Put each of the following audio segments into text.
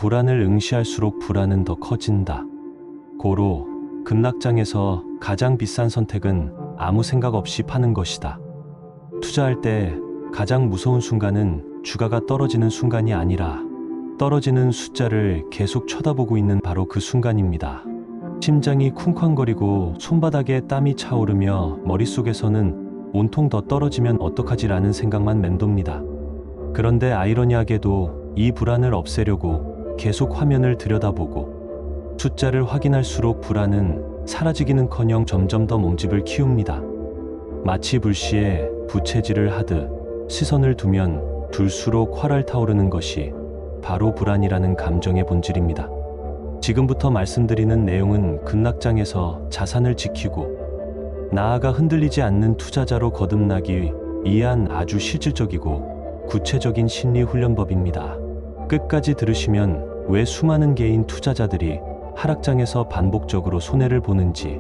불안을 응시할수록 불안은 더 커진다. 고로 급락장에서 가장 비싼 선택은 아무 생각 없이 파는 것이다. 투자할 때 가장 무서운 순간은 주가가 떨어지는 순간이 아니라 떨어지는 숫자를 계속 쳐다보고 있는 바로 그 순간입니다. 심장이 쿵쾅거리고 손바닥에 땀이 차오르며 머릿속에서는 온통 더 떨어지면 어떡하지라는 생각만 맴돕니다. 그런데 아이러니하게도 이 불안을 없애려고 계속 화면을 들여다보고 숫자를 확인할수록 불안은 사라지기는커녕 점점 더 몸집을 키웁니다. 마치 불시에 부채질을 하듯 시선을 두면 둘수록 활활 타오르는 것이 바로 불안이라는 감정의 본질입니다. 지금부터 말씀드리는 내용은 급락장에서 자산을 지키고 나아가 흔들리지 않는 투자자로 거듭나기 위한 아주 실질적이고 구체적인 심리 훈련법입니다. 끝까지 들으시면 왜 수많은 개인 투자자들이 하락장에서 반복적으로 손해를 보는지,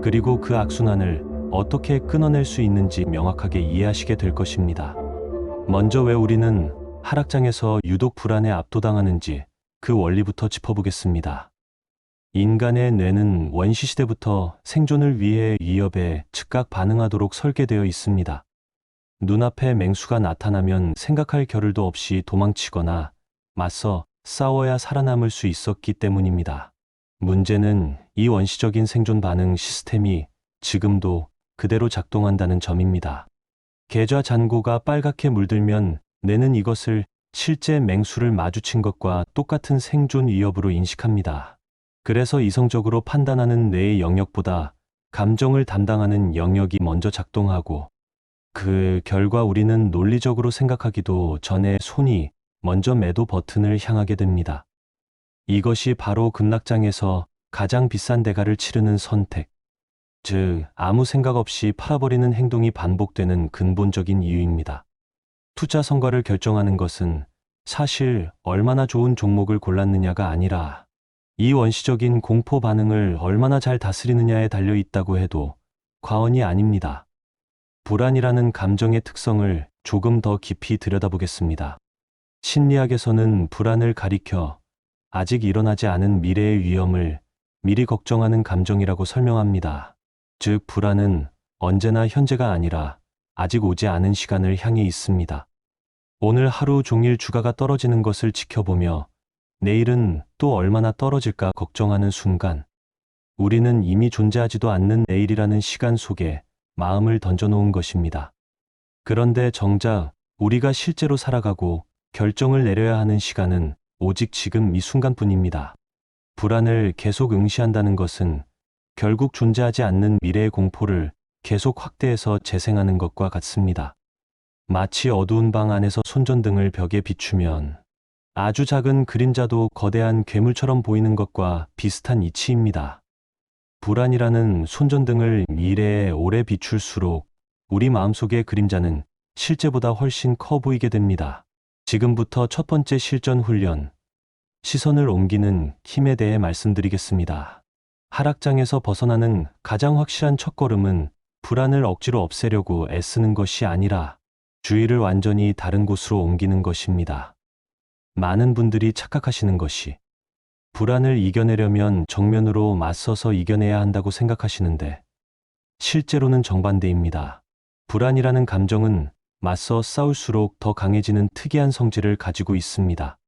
그리고 그 악순환을 어떻게 끊어낼 수 있는지 명확하게 이해하시게 될 것입니다. 먼저 왜 우리는 하락장에서 유독 불안에 압도당하는지 그 원리부터 짚어보겠습니다. 인간의 뇌는 원시시대부터 생존을 위해 위협에 즉각 반응하도록 설계되어 있습니다. 눈앞에 맹수가 나타나면 생각할 겨를도 없이 도망치거나 맞서 싸워야 살아남을 수 있었기 때문입니다. 문제는 이 원시적인 생존 반응 시스템이 지금도 그대로 작동한다는 점입니다. 계좌 잔고가 빨갛게 물들면 뇌는 이것을 실제 맹수를 마주친 것과 똑같은 생존 위협으로 인식합니다. 그래서 이성적으로 판단하는 뇌의 영역보다 감정을 담당하는 영역이 먼저 작동하고, 그 결과 우리는 논리적으로 생각하기도 전에 손이 먼저 매도 버튼을 향하게 됩니다. 이것이 바로 급락장에서 가장 비싼 대가를 치르는 선택, 즉 아무 생각 없이 팔아버리는 행동이 반복되는 근본적인 이유입니다. 투자 성과를 결정하는 것은 사실 얼마나 좋은 종목을 골랐느냐가 아니라 이 원시적인 공포 반응을 얼마나 잘 다스리느냐에 달려 있다고 해도 과언이 아닙니다. 불안이라는 감정의 특성을 조금 더 깊이 들여다보겠습니다. 심리학에서는 불안을 가리켜 아직 일어나지 않은 미래의 위험을 미리 걱정하는 감정이라고 설명합니다. 즉, 불안은 언제나 현재가 아니라 아직 오지 않은 시간을 향해 있습니다. 오늘 하루 종일 주가가 떨어지는 것을 지켜보며 내일은 또 얼마나 떨어질까 걱정하는 순간, 우리는 이미 존재하지도 않는 내일이라는 시간 속에 마음을 던져놓은 것입니다. 그런데 정작 우리가 실제로 살아가고 결정을 내려야 하는 시간은 오직 지금 이 순간뿐입니다. 불안을 계속 응시한다는 것은 결국 존재하지 않는 미래의 공포를 계속 확대해서 재생하는 것과 같습니다. 마치 어두운 방 안에서 손전등을 벽에 비추면 아주 작은 그림자도 거대한 괴물처럼 보이는 것과 비슷한 이치입니다. 불안이라는 손전등을 미래에 오래 비출수록 우리 마음속의 그림자는 실제보다 훨씬 커 보이게 됩니다. 지금부터 첫 번째 실전 훈련, 시선을 옮기는 힘에 대해 말씀드리겠습니다. 하락장에서 벗어나는 가장 확실한 첫걸음은 불안을 억지로 없애려고 애쓰는 것이 아니라 주의를 완전히 다른 곳으로 옮기는 것입니다. 많은 분들이 착각하시는 것이 불안을 이겨내려면 정면으로 맞서서 이겨내야 한다고 생각하시는데, 실제로는 정반대입니다. 불안이라는 감정은 맞서 싸울수록 더 강해지는 특이한 성질을 가지고 있습니다.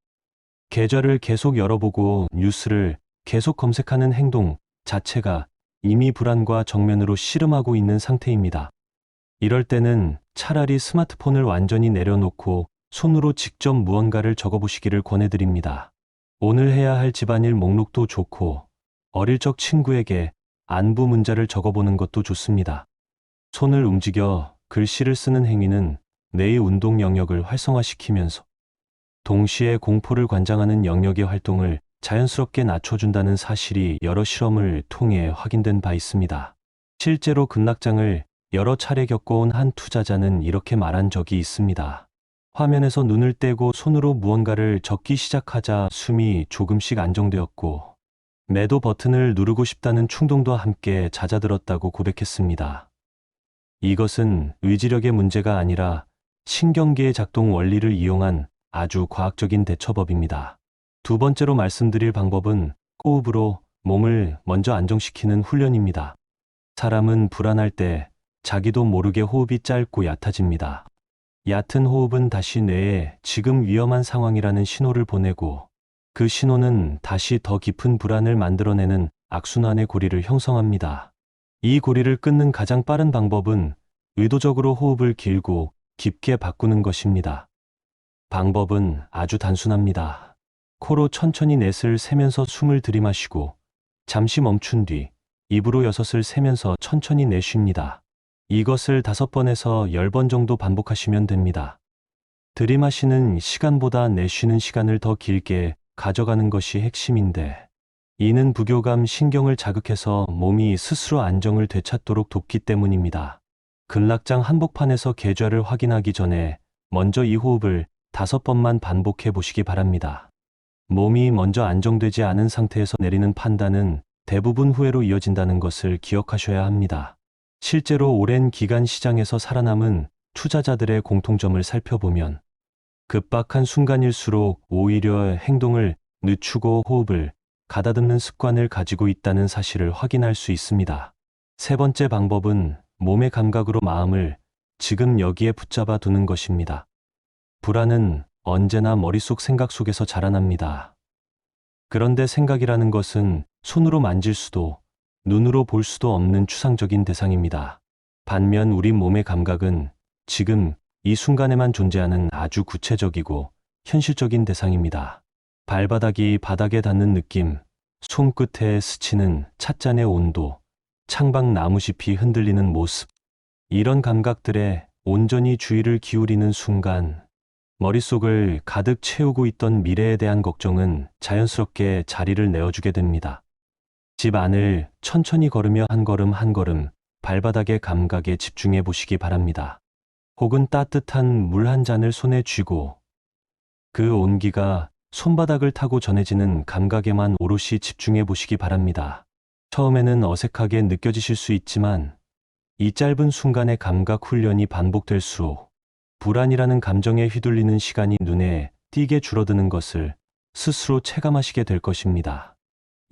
계좌를 계속 열어보고 뉴스를 계속 검색하는 행동 자체가 이미 불안과 정면으로 씨름하고 있는 상태입니다. 이럴 때는 차라리 스마트폰을 완전히 내려놓고 손으로 직접 무언가를 적어보시기를 권해드립니다. 오늘 해야 할 집안일 목록도 좋고, 어릴 적 친구에게 안부 문자를 적어보는 것도 좋습니다. 손을 움직여 글씨를 쓰는 행위는 뇌의 운동 영역을 활성화시키면서 동시에 공포를 관장하는 영역의 활동을 자연스럽게 낮춰준다는 사실이 여러 실험을 통해 확인된 바 있습니다. 실제로 급락장을 여러 차례 겪어온 한 투자자는 이렇게 말한 적이 있습니다. 화면에서 눈을 떼고 손으로 무언가를 적기 시작하자 숨이 조금씩 안정되었고, 매도 버튼을 누르고 싶다는 충동도 함께 잦아들었다고 고백했습니다. 이것은 의지력의 문제가 아니라 신경계의 작동 원리를 이용한 아주 과학적인 대처법입니다. 두 번째로 말씀드릴 방법은 호흡으로 몸을 먼저 안정시키는 훈련입니다. 사람은 불안할 때 자기도 모르게 호흡이 짧고 얕아집니다. 얕은 호흡은 다시 뇌에 지금 위험한 상황이라는 신호를 보내고 그 신호는 다시 더 깊은 불안을 만들어내는 악순환의 고리를 형성합니다. 이 고리를 끊는 가장 빠른 방법은 의도적으로 호흡을 길고 깊게 바꾸는 것입니다. 방법은 아주 단순합니다. 코로 천천히 넷을 세면서 숨을 들이마시고 잠시 멈춘 뒤 입으로 6을 세면서 천천히 내쉽니다. 이것을 5번에서 10번 정도 반복하시면 됩니다. 들이마시는 시간보다 내쉬는 시간을 더 길게 가져가는 것이 핵심인데 이는 부교감 신경을 자극해서 몸이 스스로 안정을 되찾도록 돕기 때문입니다. 극락장 한복판에서 계좌를 확인하기 전에 먼저 이 호흡을 5번만 반복해 보시기 바랍니다. 몸이 먼저 안정되지 않은 상태에서 내리는 판단은 대부분 후회로 이어진다는 것을 기억하셔야 합니다. 실제로 오랜 기간 시장에서 살아남은 투자자들의 공통점을 살펴보면 급박한 순간일수록 오히려 행동을 늦추고 호흡을 가다듬는 습관을 가지고 있다는 사실을 확인할 수 있습니다. 세 번째 방법은 몸의 감각으로 마음을 지금 여기에 붙잡아 두는 것입니다. 불안은 언제나 머릿속 생각 속에서 자라납니다. 그런데 생각이라는 것은 손으로 만질 수도 눈으로 볼 수도 없는 추상적인 대상입니다. 반면 우리 몸의 감각은 지금 이 순간에만 존재하는 아주 구체적이고 현실적인 대상입니다. 발바닥이 바닥에 닿는 느낌, 손끝에 스치는 찻잔의 온도, 창밖 나무잎이 흔들리는 모습, 이런 감각들에 온전히 주의를 기울이는 순간 머릿속을 가득 채우고 있던 미래에 대한 걱정은 자연스럽게 자리를 내어주게 됩니다. 집 안을 천천히 걸으며 한 걸음 한 걸음 발바닥의 감각에 집중해 보시기 바랍니다. 혹은 따뜻한 물 한 잔을 손에 쥐고 그 온기가 손바닥을 타고 전해지는 감각에만 오롯이 집중해 보시기 바랍니다. 처음에는 어색하게 느껴지실 수 있지만 이 짧은 순간의 감각 훈련이 반복될수록 불안이라는 감정에 휘둘리는 시간이 눈에 띄게 줄어드는 것을 스스로 체감하시게 될 것입니다.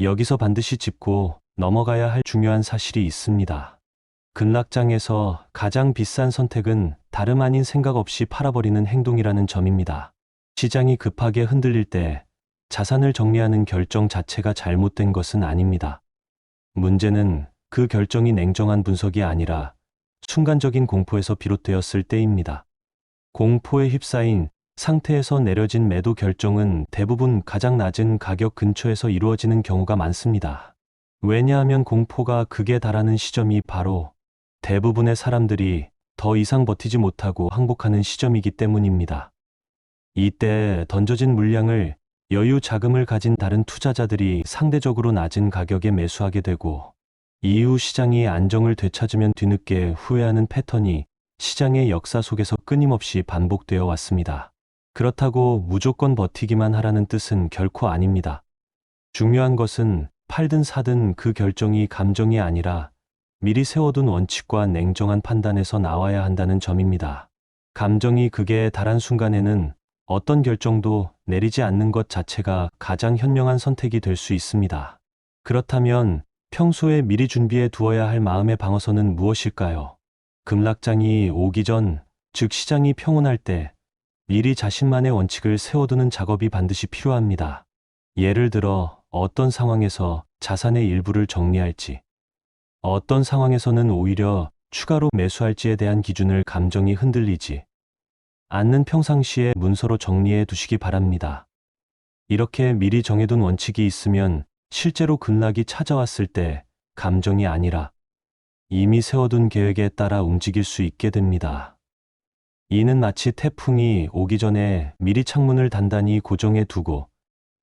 여기서 반드시 짚고 넘어가야 할 중요한 사실이 있습니다. 극락장에서 가장 비싼 선택은 다름 아닌 생각 없이 팔아버리는 행동이라는 점입니다. 시장이 급하게 흔들릴 때 자산을 정리하는 결정 자체가 잘못된 것은 아닙니다. 문제는 그 결정이 냉정한 분석이 아니라 순간적인 공포에서 비롯되었을 때입니다. 공포에 휩싸인 상태에서 내려진 매도 결정은 대부분 가장 낮은 가격 근처에서 이루어지는 경우가 많습니다. 왜냐하면 공포가 극에 달하는 시점이 바로 대부분의 사람들이 더 이상 버티지 못하고 항복하는 시점이기 때문입니다. 이때 던져진 물량을 여유 자금을 가진 다른 투자자들이 상대적으로 낮은 가격에 매수하게 되고 이후 시장이 안정을 되찾으면 뒤늦게 후회하는 패턴이 시장의 역사 속에서 끊임없이 반복되어 왔습니다. 그렇다고 무조건 버티기만 하라는 뜻은 결코 아닙니다. 중요한 것은 팔든 사든 그 결정이 감정이 아니라 미리 세워둔 원칙과 냉정한 판단에서 나와야 한다는 점입니다. 감정이 극에 달한 순간에는 어떤 결정도 내리지 않는 것 자체가 가장 현명한 선택이 될 수 있습니다. 그렇다면 평소에 미리 준비해 두어야 할 마음의 방어선은 무엇일까요? 급락장이 오기 전, 즉 시장이 평온할 때 미리 자신만의 원칙을 세워두는 작업이 반드시 필요합니다. 예를 들어 어떤 상황에서 자산의 일부를 정리할지, 어떤 상황에서는 오히려 추가로 매수할지에 대한 기준을 감정이 흔들리지 않는 평상시에 문서로 정리해 두시기 바랍니다. 이렇게 미리 정해둔 원칙이 있으면 실제로 급락이 찾아왔을 때 감정이 아니라 이미 세워둔 계획에 따라 움직일 수 있게 됩니다. 이는 마치 태풍이 오기 전에 미리 창문을 단단히 고정해 두고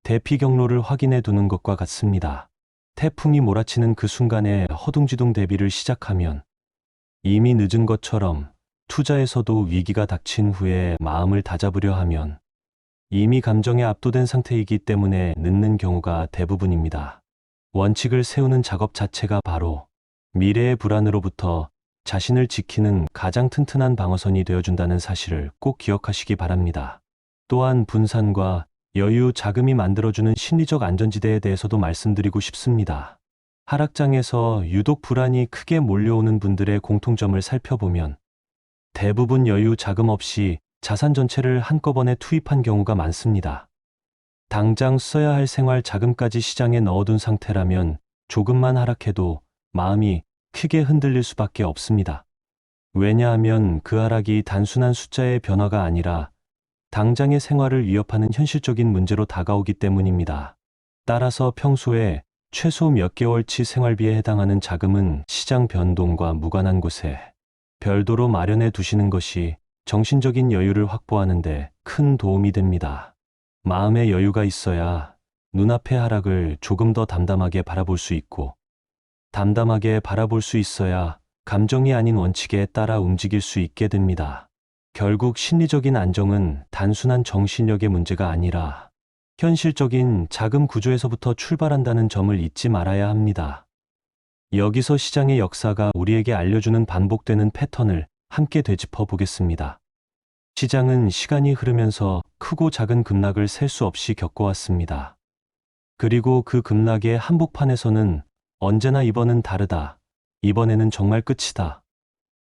대피 경로를 확인해 두는 것과 같습니다. 태풍이 몰아치는 그 순간에 허둥지둥 대비를 시작하면 이미 늦은 것처럼 투자에서도 위기가 닥친 후에 마음을 다잡으려 하면 이미 감정에 압도된 상태이기 때문에 늦는 경우가 대부분입니다. 원칙을 세우는 작업 자체가 바로 미래의 불안으로부터 자신을 지키는 가장 튼튼한 방어선이 되어준다는 사실을 꼭 기억하시기 바랍니다. 또한 분산과 여유, 자금이 만들어주는 심리적 안전지대에 대해서도 말씀드리고 싶습니다. 하락장에서 유독 불안이 크게 몰려오는 분들의 공통점을 살펴보면 대부분 여유, 자금 없이 자산 전체를 한꺼번에 투입한 경우가 많습니다. 당장 써야 할 생활 자금까지 시장에 넣어둔 상태라면 조금만 하락해도 마음이 크게 흔들릴 수밖에 없습니다. 왜냐하면 그 하락이 단순한 숫자의 변화가 아니라 당장의 생활을 위협하는 현실적인 문제로 다가오기 때문입니다. 따라서 평소에 최소 몇 개월치 생활비에 해당하는 자금은 시장 변동과 무관한 곳에 별도로 마련해 두시는 것이 정신적인 여유를 확보하는 데 큰 도움이 됩니다. 마음의 여유가 있어야 눈앞의 하락을 조금 더 담담하게 바라볼 수 있고, 담담하게 바라볼 수 있어야 감정이 아닌 원칙에 따라 움직일 수 있게 됩니다. 결국 심리적인 안정은 단순한 정신력의 문제가 아니라 현실적인 자금 구조에서부터 출발한다는 점을 잊지 말아야 합니다. 여기서 시장의 역사가 우리에게 알려주는 반복되는 패턴을 함께 되짚어 보겠습니다. 시장은 시간이 흐르면서 크고 작은 급락을 셀 수 없이 겪어왔습니다. 그리고 그 급락의 한복판에서는 언제나 이번은 다르다, 이번에는 정말 끝이다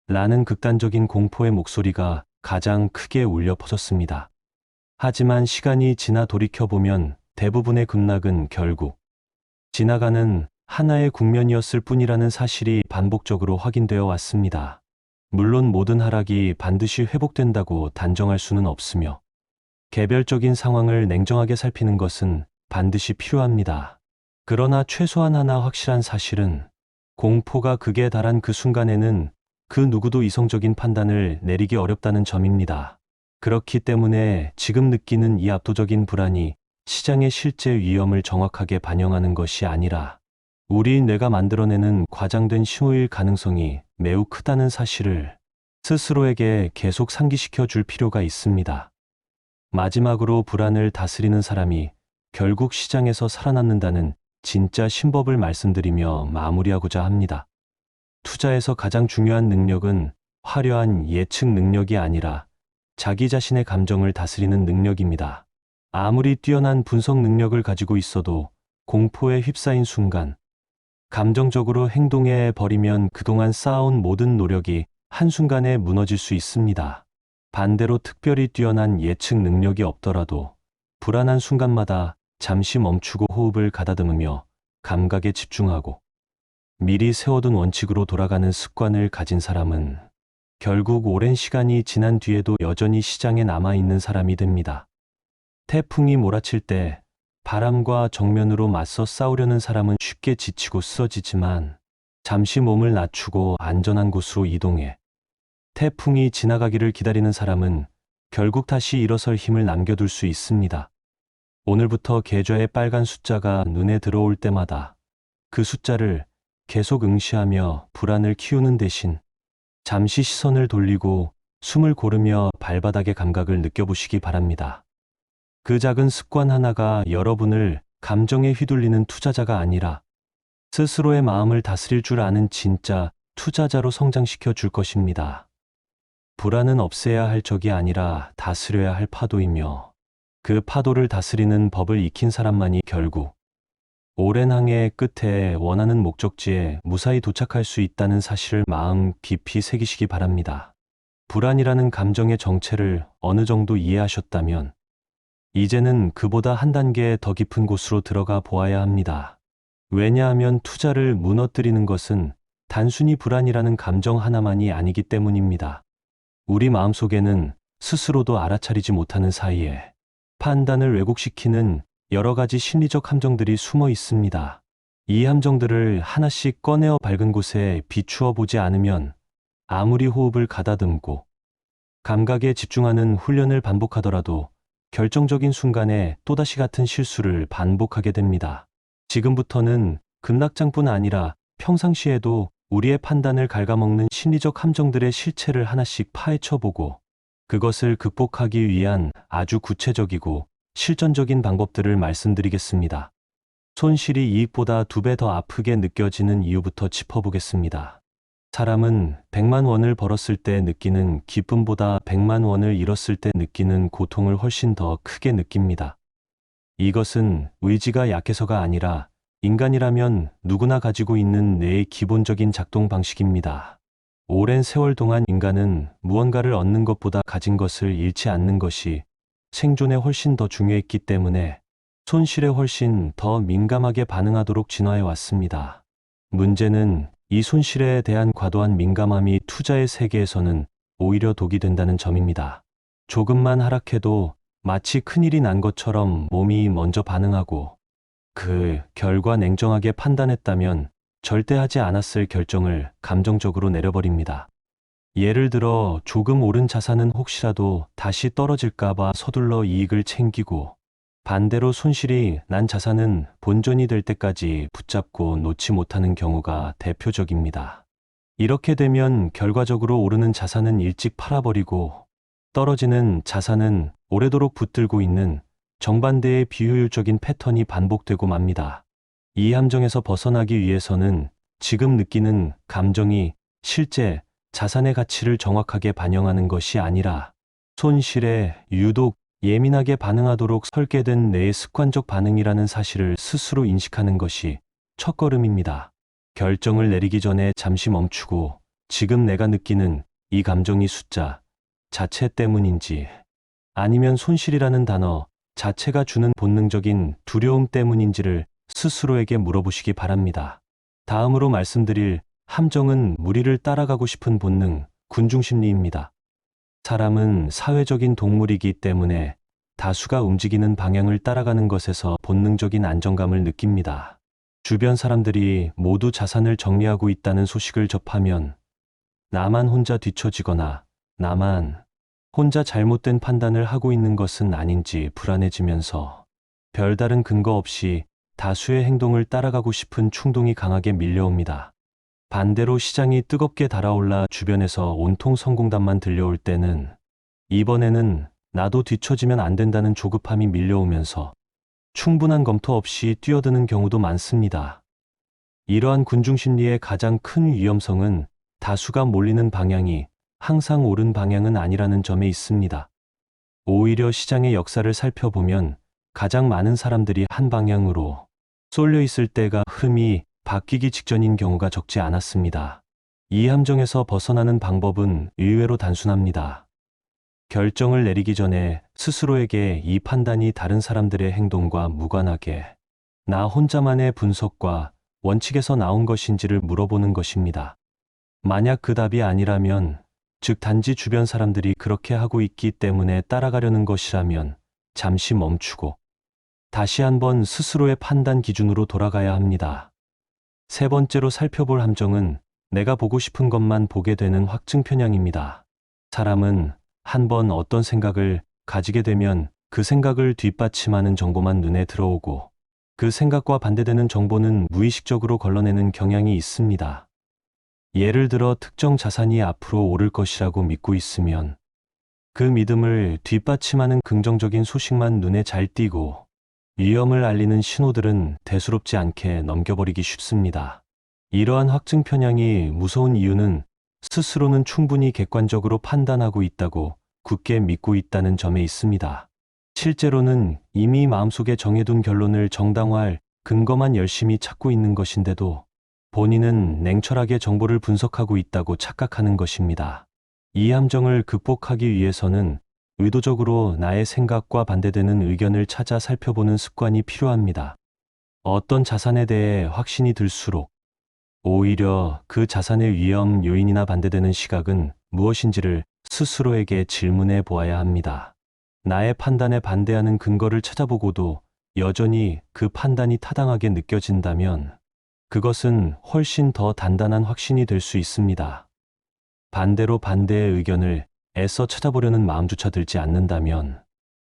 라는 극단적인 공포의 목소리가 가장 크게 울려 퍼졌습니다. 하지만 시간이 지나 돌이켜보면 대부분의 급락은 결국 지나가는 하나의 국면이었을 뿐이라는 사실이 반복적으로 확인되어 왔습니다. 물론 모든 하락이 반드시 회복된다고 단정할 수는 없으며 개별적인 상황을 냉정하게 살피는 것은 반드시 필요합니다. 그러나 최소한 하나 확실한 사실은 공포가 극에 달한 그 순간에는 그 누구도 이성적인 판단을 내리기 어렵다는 점입니다. 그렇기 때문에 지금 느끼는 이 압도적인 불안이 시장의 실제 위험을 정확하게 반영하는 것이 아니라 우리 뇌가 만들어내는 과장된 신호일 가능성이 매우 크다는 사실을 스스로에게 계속 상기시켜 줄 필요가 있습니다. 마지막으로 불안을 다스리는 사람이 결국 시장에서 살아남는다는 진짜 신법을 말씀드리며 마무리하고자 합니다. 투자에서 가장 중요한 능력은 화려한 예측 능력이 아니라 자기 자신의 감정을 다스리는 능력입니다. 아무리 뛰어난 분석 능력을 가지고 있어도 공포에 휩싸인 순간 감정적으로 행동해 버리면 그동안 쌓아온 모든 노력이 한순간에 무너질 수 있습니다. 반대로 특별히 뛰어난 예측 능력이 없더라도 불안한 순간마다 잠시 멈추고 호흡을 가다듬으며 감각에 집중하고 미리 세워둔 원칙으로 돌아가는 습관을 가진 사람은 결국 오랜 시간이 지난 뒤에도 여전히 시장에 남아있는 사람이 됩니다. 태풍이 몰아칠 때 바람과 정면으로 맞서 싸우려는 사람은 쉽게 지치고 쓰러지지만 잠시 몸을 낮추고 안전한 곳으로 이동해 태풍이 지나가기를 기다리는 사람은 결국 다시 일어설 힘을 남겨둘 수 있습니다. 오늘부터 계좌에 빨간 숫자가 눈에 들어올 때마다 그 숫자를 계속 응시하며 불안을 키우는 대신 잠시 시선을 돌리고 숨을 고르며 발바닥의 감각을 느껴보시기 바랍니다. 그 작은 습관 하나가 여러분을 감정에 휘둘리는 투자자가 아니라 스스로의 마음을 다스릴 줄 아는 진짜 투자자로 성장시켜 줄 것입니다. 불안은 없애야 할 적이 아니라 다스려야 할 파도이며 그 파도를 다스리는 법을 익힌 사람만이 결국 오랜 항해의 끝에 원하는 목적지에 무사히 도착할 수 있다는 사실을 마음 깊이 새기시기 바랍니다. 불안이라는 감정의 정체를 어느 정도 이해하셨다면 이제는 그보다 한 단계 더 깊은 곳으로 들어가 보아야 합니다. 왜냐하면 투자를 무너뜨리는 것은 단순히 불안이라는 감정 하나만이 아니기 때문입니다. 우리 마음속에는 스스로도 알아차리지 못하는 사이에 판단을 왜곡시키는 여러 가지 심리적 함정들이 숨어 있습니다. 이 함정들을 하나씩 꺼내어 밝은 곳에 비추어 보지 않으면 아무리 호흡을 가다듬고 감각에 집중하는 훈련을 반복하더라도 결정적인 순간에 또다시 같은 실수를 반복하게 됩니다. 지금부터는 급락장뿐 아니라 평상시에도 우리의 판단을 갉아먹는 심리적 함정들의 실체를 하나씩 파헤쳐보고 그것을 극복하기 위한 아주 구체적이고 실전적인 방법들을 말씀드리겠습니다. 손실이 이익보다 2배 더 아프게 느껴지는 이유부터 짚어보겠습니다. 사람은 100만 원을 벌었을 때 느끼는 기쁨보다 100만 원을 잃었을 때 느끼는 고통을 훨씬 더 크게 느낍니다. 이것은 의지가 약해서가 아니라 인간이라면 누구나 가지고 있는 뇌의 기본적인 작동 방식입니다. 오랜 세월 동안 인간은 무언가를 얻는 것보다 가진 것을 잃지 않는 것이 생존에 훨씬 더 중요했기 때문에 손실에 훨씬 더 민감하게 반응하도록 진화해 왔습니다. 문제는 이 손실에 대한 과도한 민감함이 투자의 세계에서는 오히려 독이 된다는 점입니다. 조금만 하락해도 마치 큰일이 난 것처럼 몸이 먼저 반응하고 그 결과 냉정하게 판단했다면 절대 하지 않았을 결정을 감정적으로 내려버립니다. 예를 들어 조금 오른 자산은 혹시라도 다시 떨어질까봐 서둘러 이익을 챙기고, 반대로 손실이 난 자산은 본전이 될 때까지 붙잡고 놓지 못하는 경우가 대표적입니다. 이렇게 되면 결과적으로 오르는 자산은 일찍 팔아버리고 떨어지는 자산은 오래도록 붙들고 있는 정반대의 비효율적인 패턴이 반복되고 맙니다. 이 함정에서 벗어나기 위해서는 지금 느끼는 감정이 실제 자산의 가치를 정확하게 반영하는 것이 아니라 손실에 유독 예민하게 반응하도록 설계된 뇌의 습관적 반응이라는 사실을 스스로 인식하는 것이 첫걸음입니다. 결정을 내리기 전에 잠시 멈추고 지금 내가 느끼는 이 감정이 숫자 자체 때문인지 아니면 손실이라는 단어 자체가 주는 본능적인 두려움 때문인지를 스스로에게 물어보시기 바랍니다. 다음으로 말씀드릴 함정은 무리를 따라가고 싶은 본능, 군중심리입니다. 사람은 사회적인 동물이기 때문에 다수가 움직이는 방향을 따라가는 것에서 본능적인 안정감을 느낍니다. 주변 사람들이 모두 자산을 정리하고 있다는 소식을 접하면 나만 혼자 뒤처지거나 나만 혼자 잘못된 판단을 하고 있는 것은 아닌지 불안해지면서 별다른 근거 없이 다수의 행동을 따라가고 싶은 충동이 강하게 밀려옵니다. 반대로 시장이 뜨겁게 달아올라 주변에서 온통 성공담만 들려올 때는 이번에는 나도 뒤처지면 안 된다는 조급함이 밀려오면서 충분한 검토 없이 뛰어드는 경우도 많습니다. 이러한 군중심리의 가장 큰 위험성은 다수가 몰리는 방향이 항상 옳은 방향은 아니라는 점에 있습니다. 오히려 시장의 역사를 살펴보면 가장 많은 사람들이 한 방향으로 쏠려 있을 때가 흐름이 바뀌기 직전인 경우가 적지 않았습니다. 이 함정에서 벗어나는 방법은 의외로 단순합니다. 결정을 내리기 전에 스스로에게 이 판단이 다른 사람들의 행동과 무관하게 나 혼자만의 분석과 원칙에서 나온 것인지를 물어보는 것입니다. 만약 그 답이 아니라면, 즉 단지 주변 사람들이 그렇게 하고 있기 때문에 따라가려는 것이라면 잠시 멈추고 다시 한번 스스로의 판단 기준으로 돌아가야 합니다. 세 번째로 살펴볼 함정은 내가 보고 싶은 것만 보게 되는 확증 편향입니다. 사람은 한번 어떤 생각을 가지게 되면 그 생각을 뒷받침하는 정보만 눈에 들어오고 그 생각과 반대되는 정보는 무의식적으로 걸러내는 경향이 있습니다. 예를 들어 특정 자산이 앞으로 오를 것이라고 믿고 있으면 그 믿음을 뒷받침하는 긍정적인 소식만 눈에 잘 띄고 위험을 알리는 신호들은 대수롭지 않게 넘겨버리기 쉽습니다. 이러한 확증 편향이 무서운 이유는 스스로는 충분히 객관적으로 판단하고 있다고 굳게 믿고 있다는 점에 있습니다. 실제로는 이미 마음속에 정해둔 결론을 정당화할 근거만 열심히 찾고 있는 것인데도 본인은 냉철하게 정보를 분석하고 있다고 착각하는 것입니다. 이 함정을 극복하기 위해서는 의도적으로 나의 생각과 반대되는 의견을 찾아 살펴보는 습관이 필요합니다. 어떤 자산에 대해 확신이 들수록 오히려 그 자산의 위험 요인이나 반대되는 시각은 무엇인지를 스스로에게 질문해 보아야 합니다. 나의 판단에 반대하는 근거를 찾아보고도 여전히 그 판단이 타당하게 느껴진다면 그것은 훨씬 더 단단한 확신이 될 수 있습니다. 반대로 반대의 의견을 애써 찾아보려는 마음조차 들지 않는다면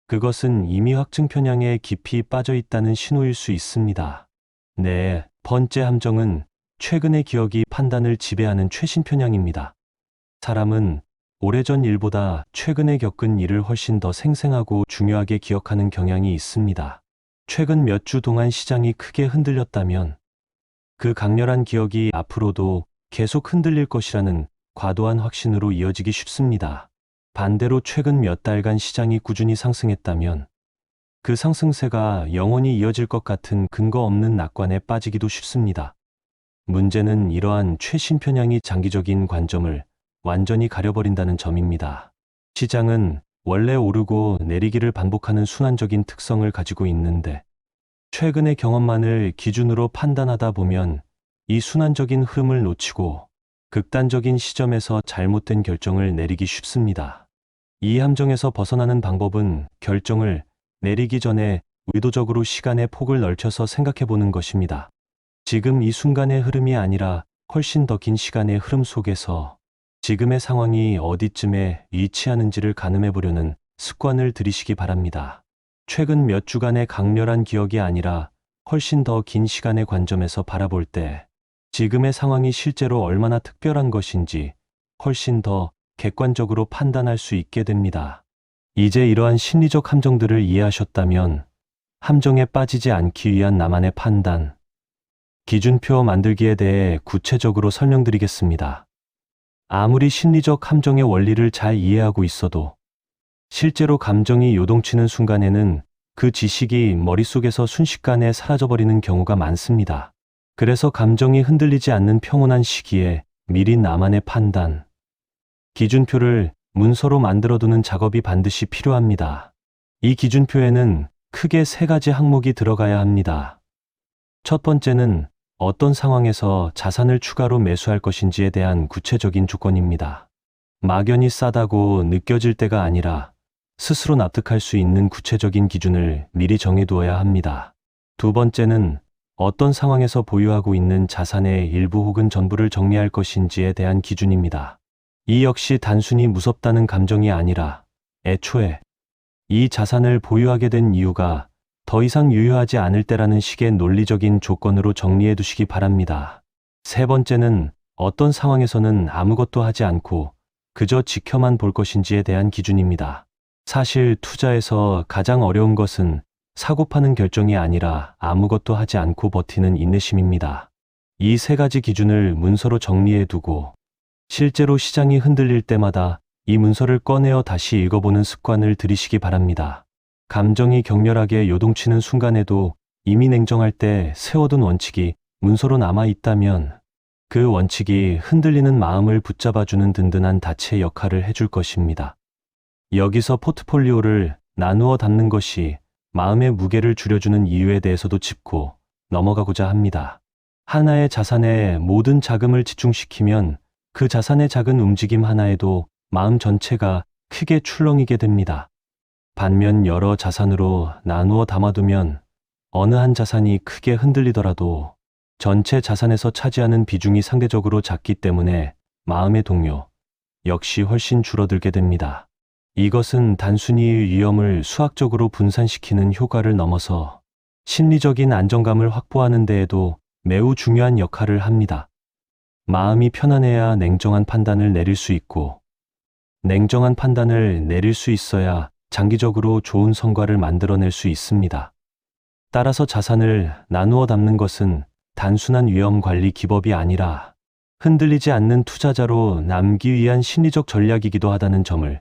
그것은 이미 확증 편향에 깊이 빠져 있다는 신호일 수 있습니다. 네 번째 함정은 최근의 기억이 판단을 지배하는 최신 편향입니다. 사람은 오래전 일보다 최근에 겪은 일을 훨씬 더 생생하고 중요하게 기억하는 경향이 있습니다. 최근 몇 주 동안 시장이 크게 흔들렸다면 그 강렬한 기억이 앞으로도 계속 흔들릴 것이라는 과도한 확신으로 이어지기 쉽습니다. 반대로 최근 몇 달간 시장이 꾸준히 상승했다면 그 상승세가 영원히 이어질 것 같은 근거 없는 낙관에 빠지기도 쉽습니다. 문제는 이러한 최신 편향이 장기적인 관점을 완전히 가려버린다는 점입니다. 시장은 원래 오르고 내리기를 반복하는 순환적인 특성을 가지고 있는데 최근의 경험만을 기준으로 판단하다 보면 이 순환적인 흐름을 놓치고 극단적인 시점에서 잘못된 결정을 내리기 쉽습니다. 이 함정에서 벗어나는 방법은 결정을 내리기 전에 의도적으로 시간의 폭을 넓혀서 생각해 보는 것입니다. 지금 이 순간의 흐름이 아니라 훨씬 더 긴 시간의 흐름 속에서 지금의 상황이 어디쯤에 위치하는지를 가늠해 보려는 습관을 들이시기 바랍니다. 최근 몇 주간의 강렬한 기억이 아니라 훨씬 더 긴 시간의 관점에서 바라볼 때 지금의 상황이 실제로 얼마나 특별한 것인지 훨씬 더 객관적으로 판단할 수 있게 됩니다. 이제 이러한 심리적 함정들을 이해하셨다면 함정에 빠지지 않기 위한 나만의 판단, 기준표 만들기에 대해 구체적으로 설명드리겠습니다. 아무리 심리적 함정의 원리를 잘 이해하고 있어도 실제로 감정이 요동치는 순간에는 그 지식이 머릿속에서 순식간에 사라져버리는 경우가 많습니다. 그래서 감정이 흔들리지 않는 평온한 시기에 미리 나만의 판단, 기준표를 문서로 만들어두는 작업이 반드시 필요합니다. 이 기준표에는 크게 3가지 항목이 들어가야 합니다. 첫 번째는 어떤 상황에서 자산을 추가로 매수할 것인지에 대한 구체적인 조건입니다. 막연히 싸다고 느껴질 때가 아니라 스스로 납득할 수 있는 구체적인 기준을 미리 정해두어야 합니다. 두 번째는 어떤 상황에서 보유하고 있는 자산의 일부 혹은 전부를 정리할 것인지에 대한 기준입니다. 이 역시 단순히 무섭다는 감정이 아니라 애초에 이 자산을 보유하게 된 이유가 더 이상 유효하지 않을 때라는 식의 논리적인 조건으로 정리해 두시기 바랍니다. 세 번째는 어떤 상황에서는 아무것도 하지 않고 그저 지켜만 볼 것인지에 대한 기준입니다. 사실 투자에서 가장 어려운 것은 사고 파는 결정이 아니라 아무것도 하지 않고 버티는 인내심입니다. 이 3가지 기준을 문서로 정리해 두고 실제로 시장이 흔들릴 때마다 이 문서를 꺼내어 다시 읽어보는 습관을 들이시기 바랍니다. 감정이 격렬하게 요동치는 순간에도 이미 냉정할 때 세워둔 원칙이 문서로 남아 있다면 그 원칙이 흔들리는 마음을 붙잡아주는 든든한 닻의 역할을 해줄 것입니다. 여기서 포트폴리오를 나누어 담는 것이 마음의 무게를 줄여주는 이유에 대해서도 짚고 넘어가고자 합니다. 하나의 자산에 모든 자금을 집중시키면 그 자산의 작은 움직임 하나에도 마음 전체가 크게 출렁이게 됩니다. 반면 여러 자산으로 나누어 담아두면 어느 한 자산이 크게 흔들리더라도 전체 자산에서 차지하는 비중이 상대적으로 작기 때문에 마음의 동요 역시 훨씬 줄어들게 됩니다. 이것은 단순히 위험을 수학적으로 분산시키는 효과를 넘어서 심리적인 안정감을 확보하는 데에도 매우 중요한 역할을 합니다. 마음이 편안해야 냉정한 판단을 내릴 수 있고 냉정한 판단을 내릴 수 있어야 장기적으로 좋은 성과를 만들어낼 수 있습니다. 따라서 자산을 나누어 담는 것은 단순한 위험 관리 기법이 아니라 흔들리지 않는 투자자로 남기 위한 심리적 전략이기도 하다는 점을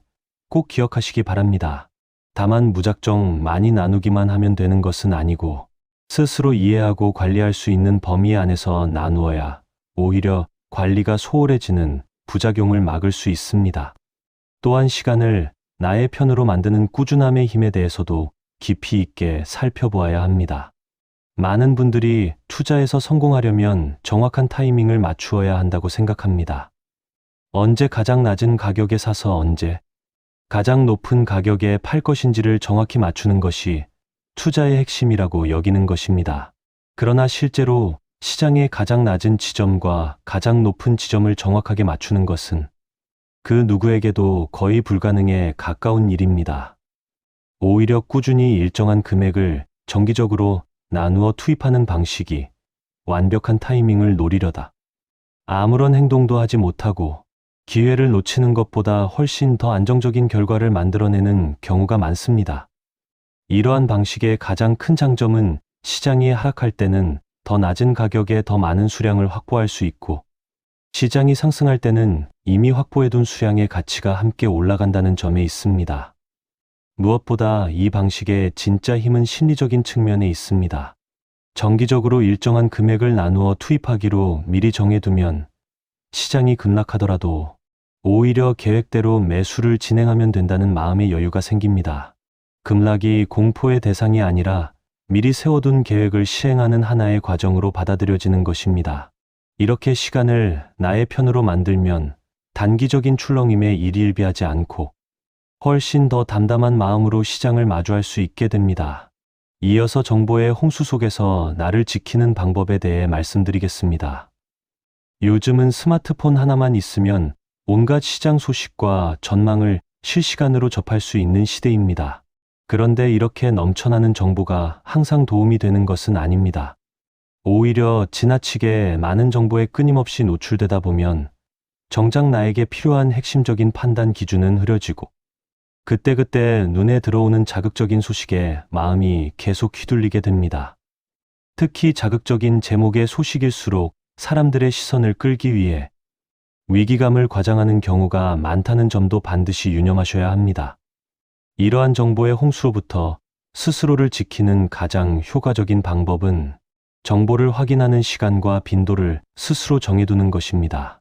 꼭 기억하시기 바랍니다. 다만 무작정 많이 나누기만 하면 되는 것은 아니고 스스로 이해하고 관리할 수 있는 범위 안에서 나누어야 오히려 관리가 소홀해지는 부작용을 막을 수 있습니다. 또한 시간을 나의 편으로 만드는 꾸준함의 힘에 대해서도 깊이 있게 살펴보아야 합니다. 많은 분들이 투자에서 성공하려면 정확한 타이밍을 맞추어야 한다고 생각합니다. 언제 가장 낮은 가격에 사서 언제 가장 높은 가격에 팔 것인지를 정확히 맞추는 것이 투자의 핵심이라고 여기는 것입니다. 그러나 실제로 시장의 가장 낮은 지점과 가장 높은 지점을 정확하게 맞추는 것은 그 누구에게도 거의 불가능에 가까운 일입니다. 오히려 꾸준히 일정한 금액을 정기적으로 나누어 투입하는 방식이 완벽한 타이밍을 노리려다 아무런 행동도 하지 못하고 기회를 놓치는 것보다 훨씬 더 안정적인 결과를 만들어내는 경우가 많습니다. 이러한 방식의 가장 큰 장점은 시장이 하락할 때는 더 낮은 가격에 더 많은 수량을 확보할 수 있고 시장이 상승할 때는 이미 확보해둔 수량의 가치가 함께 올라간다는 점에 있습니다. 무엇보다 이 방식의 진짜 힘은 심리적인 측면에 있습니다. 정기적으로 일정한 금액을 나누어 투입하기로 미리 정해두면 시장이 급락하더라도 오히려 계획대로 매수를 진행하면 된다는 마음의 여유가 생깁니다. 급락이 공포의 대상이 아니라 미리 세워둔 계획을 시행하는 하나의 과정으로 받아들여지는 것입니다. 이렇게 시간을 나의 편으로 만들면 단기적인 출렁임에 일희일비하지 않고 훨씬 더 담담한 마음으로 시장을 마주할 수 있게 됩니다. 이어서 정보의 홍수 속에서 나를 지키는 방법에 대해 말씀드리겠습니다. 요즘은 스마트폰 하나만 있으면 온갖 시장 소식과 전망을 실시간으로 접할 수 있는 시대입니다. 그런데 이렇게 넘쳐나는 정보가 항상 도움이 되는 것은 아닙니다. 오히려 지나치게 많은 정보에 끊임없이 노출되다 보면 정작 나에게 필요한 핵심적인 판단 기준은 흐려지고 그때그때 눈에 들어오는 자극적인 소식에 마음이 계속 휘둘리게 됩니다. 특히 자극적인 제목의 소식일수록 사람들의 시선을 끌기 위해 위기감을 과장하는 경우가 많다는 점도 반드시 유념하셔야 합니다. 이러한 정보의 홍수로부터 스스로를 지키는 가장 효과적인 방법은 정보를 확인하는 시간과 빈도를 스스로 정해두는 것입니다.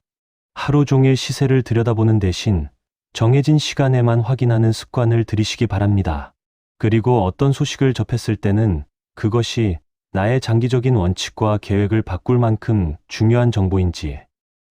하루 종일 시세를 들여다보는 대신 정해진 시간에만 확인하는 습관을 들이시기 바랍니다. 그리고 어떤 소식을 접했을 때는 그것이 나의 장기적인 원칙과 계획을 바꿀 만큼 중요한 정보인지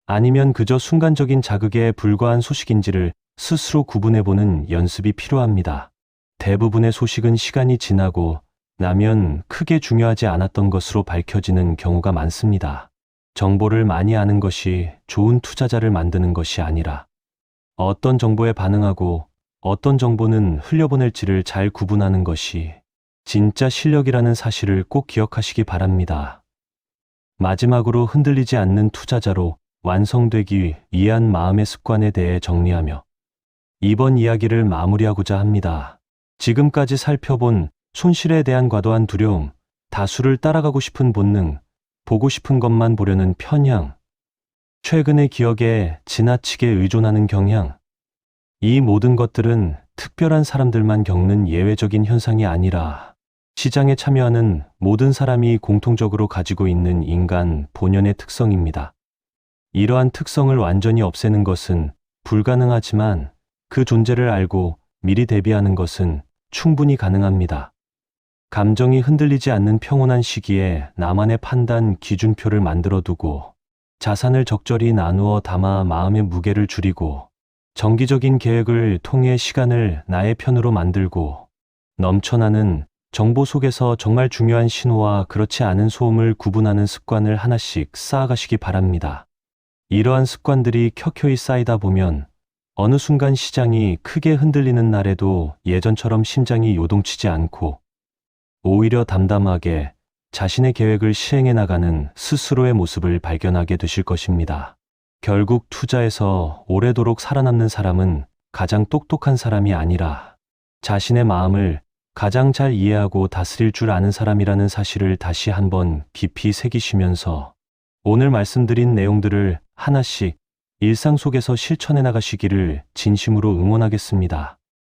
아니면 그저 순간적인 자극에 불과한 소식인지를 스스로 구분해보는 연습이 필요합니다. 대부분의 소식은 시간이 지나고 나면 크게 중요하지 않았던 것으로 밝혀지는 경우가 많습니다. 정보를 많이 아는 것이 좋은 투자자를 만드는 것이 아니라 어떤 정보에 반응하고 어떤 정보는 흘려보낼지를 잘 구분하는 것이 진짜 실력이라는 사실을 꼭 기억하시기 바랍니다. 마지막으로 흔들리지 않는 투자자로 완성되기 위한 마음의 습관에 대해 정리하며 이번 이야기를 마무리하고자 합니다. 지금까지 살펴본 손실에 대한 과도한 두려움, 다수를 따라가고 싶은 본능, 보고 싶은 것만 보려는 편향, 최근의 기억에 지나치게 의존하는 경향, 이 모든 것들은 특별한 사람들만 겪는 예외적인 현상이 아니라 시장에 참여하는 모든 사람이 공통적으로 가지고 있는 인간 본연의 특성입니다. 이러한 특성을 완전히 없애는 것은 불가능하지만 그 존재를 알고 미리 대비하는 것은 충분히 가능합니다. 감정이 흔들리지 않는 평온한 시기에 나만의 판단 기준표를 만들어 두고 자산을 적절히 나누어 담아 마음의 무게를 줄이고 정기적인 계획을 통해 시간을 나의 편으로 만들고 넘쳐나는 정보 속에서 정말 중요한 신호와 그렇지 않은 소음을 구분하는 습관을 하나씩 쌓아가시기 바랍니다. 이러한 습관들이 켜켜이 쌓이다 보면 어느 순간 시장이 크게 흔들리는 날에도 예전처럼 심장이 요동치지 않고 오히려 담담하게 자신의 계획을 시행해 나가는 스스로의 모습을 발견하게 되실 것입니다. 결국 투자에서 오래도록 살아남는 사람은 가장 똑똑한 사람이 아니라 자신의 마음을 가장 잘 이해하고 다스릴 줄 아는 사람이라는 사실을 다시 한번 깊이 새기시면서 오늘 말씀드린 내용들을 하나씩 일상 속에서 실천해 나가시기를 진심으로 응원하겠습니다.